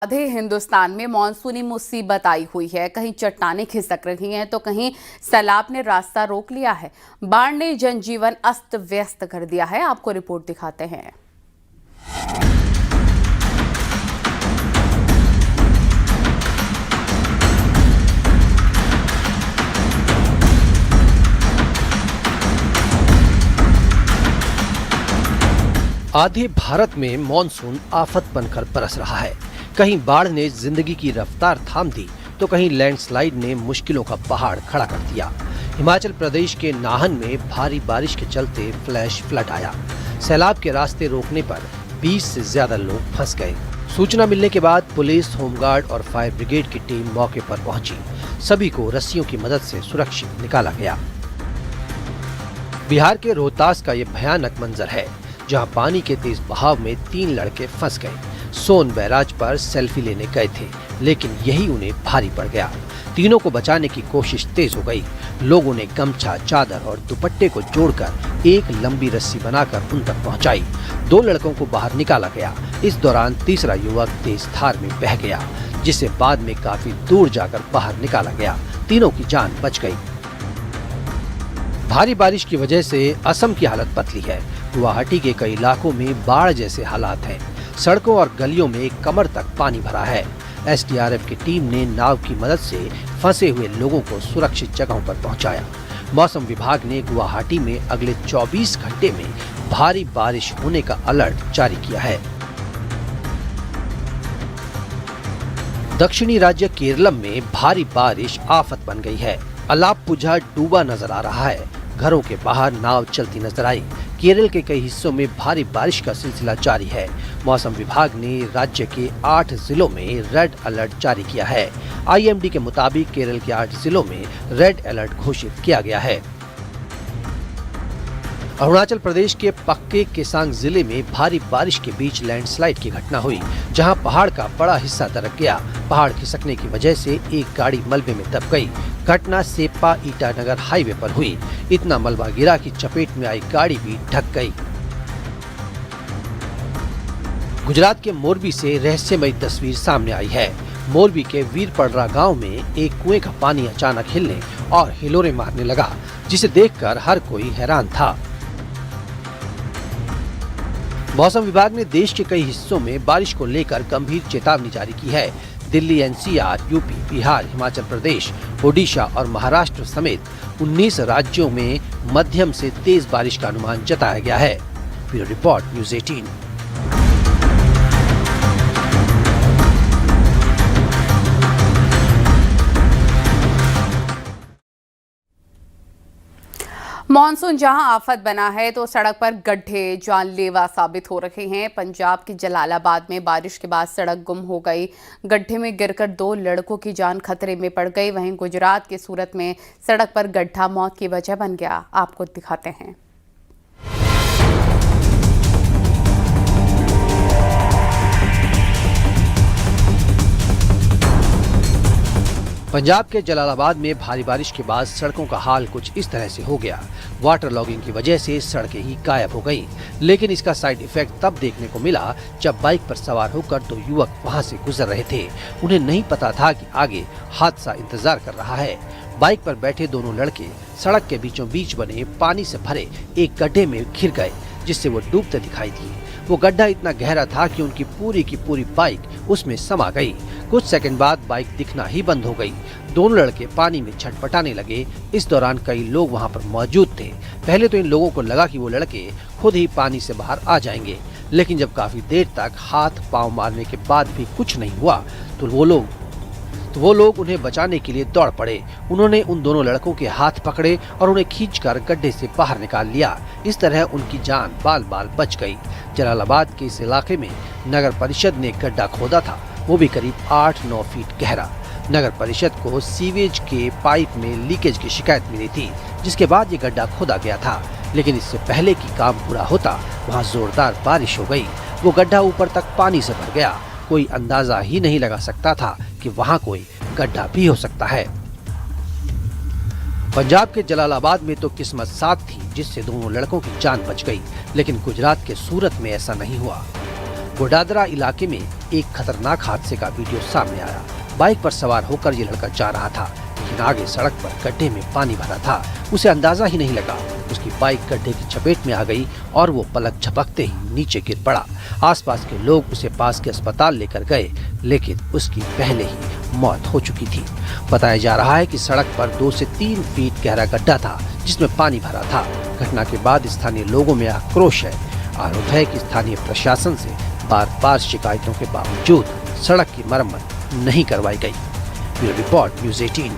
आधे हिंदुस्तान में मानसूनी मुसीबत आई हुई है। कहीं चट्टानें खिसक रही हैं तो कहीं सैलाब ने रास्ता रोक लिया है। बाढ़ ने जनजीवन अस्त व्यस्त कर दिया है। आपको रिपोर्ट दिखाते हैं। आधे भारत में मॉनसून आफत बनकर बरस रहा है। कहीं बाढ़ ने जिंदगी की रफ्तार थाम दी तो कहीं लैंडस्लाइड ने मुश्किलों का पहाड़ खड़ा कर दिया। हिमाचल प्रदेश के नाहन में भारी बारिश के चलते फ्लैश फ्लड आया। सैलाब के रास्ते रोकने पर 20 से ज्यादा लोग फंस गए। सूचना मिलने के बाद पुलिस, होमगार्ड और फायर ब्रिगेड की टीम मौके पर पहुंची। सभी को रस्सियों की मदद से सुरक्षित निकाला गया। बिहार के रोहतास का ये भयानक मंजर है, जहां पानी के तेज बहाव में 3 लड़के फंस गए। सोन बैराज पर सेल्फी लेने गए थे, लेकिन यही उन्हें भारी पड़ गया। तीनों को बचाने की कोशिश तेज हो गई। लोगों ने गमछा, चादर और दुपट्टे को जोड़कर एक लंबी रस्सी बनाकर उन तक पहुंचाई। 2 लड़कों को बाहर निकाला गया। इस दौरान तीसरा युवक तेज धार में बह गया, जिसे बाद में काफी दूर जाकर बाहर निकाला गया। तीनों की जान बच गई। भारी बारिश की वजह से असम की हालत पतली है। गुवाहाटी के कई इलाकों में बाढ़ जैसे हालात हैं। सड़कों और गलियों में कमर तक पानी भरा है। एसडीआरएफ की टीम ने नाव की मदद से फंसे हुए लोगों को सुरक्षित जगहों पर पहुंचाया। मौसम विभाग ने गुवाहाटी में अगले 24 घंटे में भारी बारिश होने का अलर्ट जारी किया है। दक्षिणी राज्य केरलम में भारी बारिश आफत बन गई है। अलाप्पुझा डूबा नजर आ रहा है। घरों के बाहर नाव चलती नजर आई। केरल के कई हिस्सों में भारी बारिश का सिलसिला जारी है। मौसम विभाग ने राज्य के 8 जिलों में रेड अलर्ट जारी किया है। आईएमडी के मुताबिक केरल के 8 जिलों में रेड अलर्ट घोषित किया गया है। अरुणाचल प्रदेश के पक्के केसांग जिले में भारी बारिश के बीच लैंडस्लाइड की घटना हुई, जहां पहाड़ का बड़ा हिस्सा दरक गया। पहाड़ खिसकने की वजह से एक गाड़ी मलबे में दब गई। घटना सेप्पा ईटानगर हाईवे पर हुई। इतना मलबा गिरा कि चपेट में आई गाड़ी भी ढक गई। गुजरात के मोरबी से रहस्यमयी तस्वीर सामने आई है। मोरबी के वीरपड़रा गांव में एक कुएं का पानी अचानक हिलने और हिलोरे मारने लगा, जिसे देखकर हर कोई हैरान था। मौसम विभाग ने देश के कई हिस्सों में बारिश को लेकर गंभीर चेतावनी जारी की है। दिल्ली, एनसीआर, यूपी, बिहार, हिमाचल प्रदेश, ओडिशा और महाराष्ट्र समेत 19 राज्यों में मध्यम से तेज बारिश का अनुमान जताया गया है। Bureau report, news 18। मॉनसून जहां आफत बना है तो सड़क पर गड्ढे जानलेवा साबित हो रहे हैं। पंजाब के जलालाबाद में बारिश के बाद सड़क गुम हो गई। गड्ढे में गिरकर 2 लड़कों की जान खतरे में पड़ गई। वहीं गुजरात के सूरत में सड़क पर गड्ढा मौत की वजह बन गया। आपको दिखाते हैं। पंजाब के जलालाबाद में भारी बारिश के बाद सड़कों का हाल कुछ इस तरह से हो गया। वाटर लॉगिंग की वजह से सड़कें ही गायब हो गईं। लेकिन इसका साइड इफेक्ट तब देखने को मिला जब बाइक पर सवार होकर 2 युवक वहां से गुजर रहे थे। उन्हें नहीं पता था कि आगे हादसा इंतजार कर रहा है। बाइक पर बैठे दोनों लड़के सड़क के बीचों बीच बने पानी से भरे एक गड्ढे में घिर गए, जिससे वो डूबते दिखाई दिए। वो गड्ढा इतना गहरा था कि उनकी पूरी की पूरी बाइक उसमें समा गई। कुछ सेकंड बाद बाइक दिखना ही बंद हो गई। दोनों लड़के पानी में छटपटाने लगे। इस दौरान कई लोग वहां पर मौजूद थे। पहले तो इन लोगों को लगा कि वो लड़के खुद ही पानी से बाहर आ जाएंगे, लेकिन जब काफी देर तक हाथ पांव मारने के बाद भी कुछ नहीं हुआ तो वो लोग उन्हें बचाने के लिए दौड़ पड़े। उन्होंने उन दोनों लड़कों के हाथ पकड़े और उन्हें खींचकर गड्ढे से बाहर निकाल लिया। इस तरह उनकी जान बाल बाल बच गई। जलालाबाद के इस इलाके में नगर परिषद ने गड्ढा खोदा था, वो भी करीब 8-9 फीट गहरा। नगर परिषद को सीवेज के पाइप में लीकेज की शिकायत मिली थी, जिसके बाद ये गड्ढा खोदा गया था। लेकिन इससे पहले कि काम पूरा होता, वहाँ जोरदार बारिश हो गई। वो गड्ढा ऊपर तक पानी से भर गया। कोई अंदाजा ही नहीं लगा सकता था कि वहाँ कोई गड्ढा भी हो सकता है। पंजाब के जलालाबाद में तो किस्मत साथ थी, जिससे दोनों लड़कों की जान बच गई। लेकिन गुजरात के सूरत में ऐसा नहीं हुआ। गोडादरा इलाके में एक खतरनाक हादसे का वीडियो सामने आया। बाइक पर सवार होकर ये लड़का जा रहा था, लेकिन आगे सड़क पर गड्ढे में पानी भरा था। उसे अंदाजा ही नहीं लगा, उसकी बाइक गड्ढे की चपेट में आ गई और वो पलक झपकते ही नीचे गिर पड़ा। आसपास के लोग उसे पास के अस्पताल लेकर गए, लेकिन उसकी पहले ही मौत हो चुकी थी। बताया जा रहा है कि सड़क पर 2 से 3 फीट गहरा गड्ढा था, जिसमें पानी भरा था। घटना के बाद स्थानीय लोगों में आक्रोश है। आरोप है कि स्थानीय प्रशासन से बार-बार शिकायतों के बावजूद सड़क की मरम्मत नहीं करवाई गई। Bureau report, news 18।